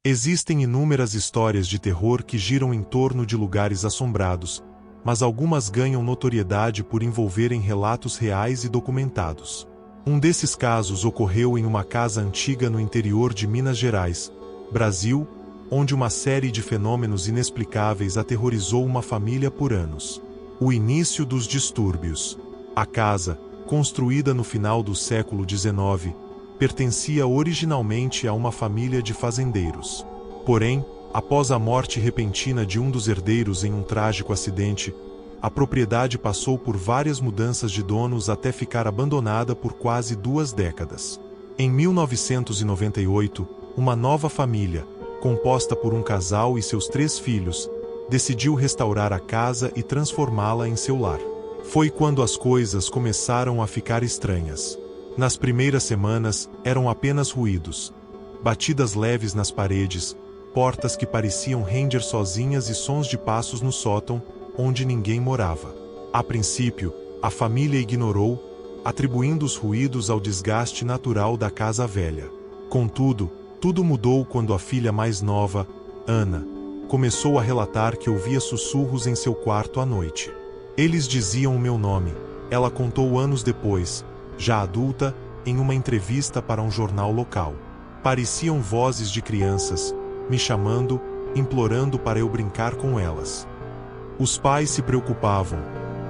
Existem inúmeras histórias de terror que giram em torno de lugares assombrados, mas algumas ganham notoriedade por envolverem relatos reais e documentados. Um desses casos ocorreu em uma casa antiga no interior de Minas Gerais, Brasil, onde uma série de fenômenos inexplicáveis aterrorizou uma família por anos. O início dos distúrbios. A casa, construída no final do século XIX, pertencia originalmente a uma família de fazendeiros. Porém, após a morte repentina de um dos herdeiros em um trágico acidente, a propriedade passou por várias mudanças de donos até ficar abandonada por quase 2 décadas. Em 1998, uma nova família, composta por um casal e seus 3 filhos, decidiu restaurar a casa e transformá-la em seu lar. Foi quando as coisas começaram a ficar estranhas. Nas primeiras semanas, eram apenas ruídos, batidas leves nas paredes, portas que pareciam render sozinhas e sons de passos no sótão, onde ninguém morava. A princípio, a família ignorou, atribuindo os ruídos ao desgaste natural da casa velha. Contudo, tudo mudou quando a filha mais nova, Ana, começou a relatar que ouvia sussurros em seu quarto à noite. Eles diziam o meu nome, ela contou anos depois, já adulta, em uma entrevista para um jornal local. Pareciam vozes de crianças, me chamando, implorando para eu brincar com elas. Os pais se preocupavam,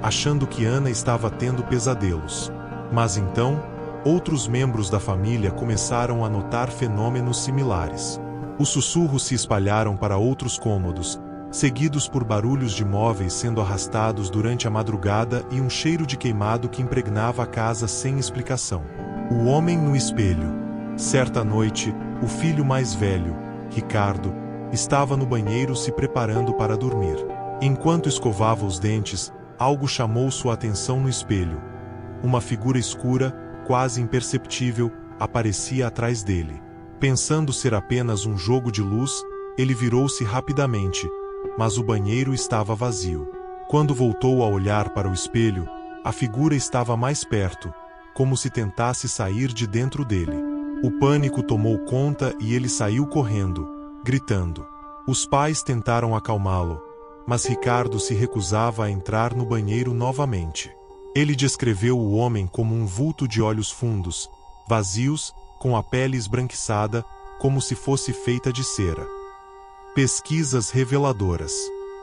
achando que Ana estava tendo pesadelos. Mas então, outros membros da família começaram a notar fenômenos similares. Os sussurros se espalharam para outros cômodos, seguidos por barulhos de móveis sendo arrastados durante a madrugada e um cheiro de queimado que impregnava a casa sem explicação. O homem no espelho. Certa noite, o filho mais velho, Ricardo, estava no banheiro se preparando para dormir. Enquanto escovava os dentes, algo chamou sua atenção no espelho. Uma figura escura, quase imperceptível, aparecia atrás dele. Pensando ser apenas um jogo de luz, ele virou-se rapidamente, mas o banheiro estava vazio. Quando voltou a olhar para o espelho, a figura estava mais perto, como se tentasse sair de dentro dele. O pânico tomou conta e ele saiu correndo, gritando. Os pais tentaram acalmá-lo, mas Ricardo se recusava a entrar no banheiro novamente. Ele descreveu o homem como um vulto de olhos fundos, vazios, com a pele esbranquiçada, como se fosse feita de cera. Pesquisas reveladoras.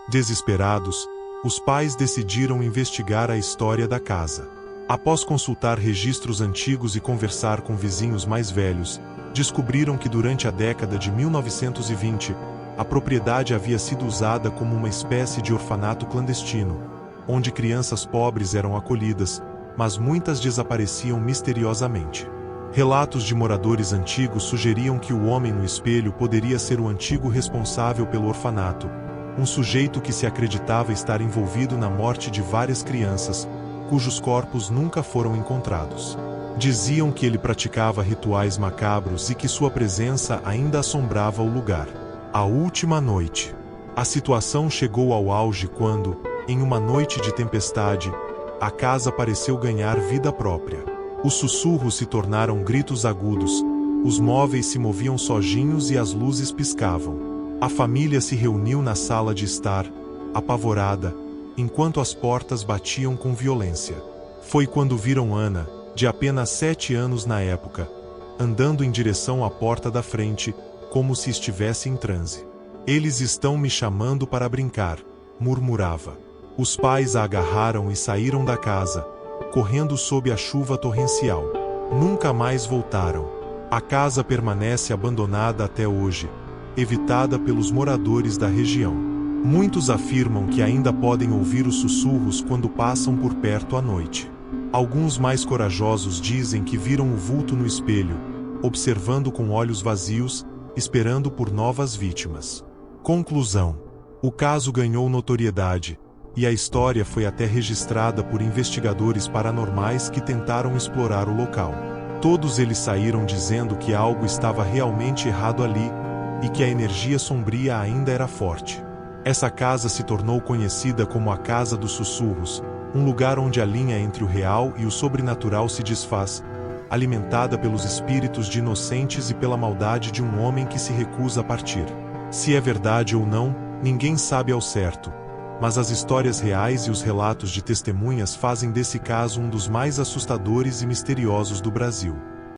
Desesperados, os pais decidiram investigar a história da casa. Após consultar registros antigos e conversar com vizinhos mais velhos, descobriram que durante a década de 1920, a propriedade havia sido usada como uma espécie de orfanato clandestino, onde crianças pobres eram acolhidas, mas muitas desapareciam misteriosamente. Relatos de moradores antigos sugeriam que o homem no espelho poderia ser o antigo responsável pelo orfanato, um sujeito que se acreditava estar envolvido na morte de várias crianças, cujos corpos nunca foram encontrados. Diziam que ele praticava rituais macabros e que sua presença ainda assombrava o lugar. A última noite. A situação chegou ao auge quando, em uma noite de tempestade, a casa pareceu ganhar vida própria. Os sussurros se tornaram gritos agudos, os móveis se moviam sozinhos e as luzes piscavam. A família se reuniu na sala de estar, apavorada, enquanto as portas batiam com violência. Foi quando viram Ana, de apenas 7 anos na época, andando em direção à porta da frente, como se estivesse em transe. Eles estão me chamando para brincar, murmurava. Os pais a agarraram e saíram da casa, correndo sob a chuva torrencial. Nunca mais voltaram. A casa permanece abandonada até hoje, evitada pelos moradores da região. Muitos afirmam que ainda podem ouvir os sussurros quando passam por perto à noite. Alguns mais corajosos dizem que viram o vulto no espelho, observando com olhos vazios, esperando por novas vítimas. Conclusão: o caso ganhou notoriedade, e a história foi até registrada por investigadores paranormais que tentaram explorar o local. Todos eles saíram dizendo que algo estava realmente errado ali, e que a energia sombria ainda era forte. Essa casa se tornou conhecida como a Casa dos Sussurros, um lugar onde a linha entre o real e o sobrenatural se desfaz, alimentada pelos espíritos de inocentes e pela maldade de um homem que se recusa a partir. Se é verdade ou não, ninguém sabe ao certo, mas as histórias reais e os relatos de testemunhas fazem desse caso um dos mais assustadores e misteriosos do Brasil.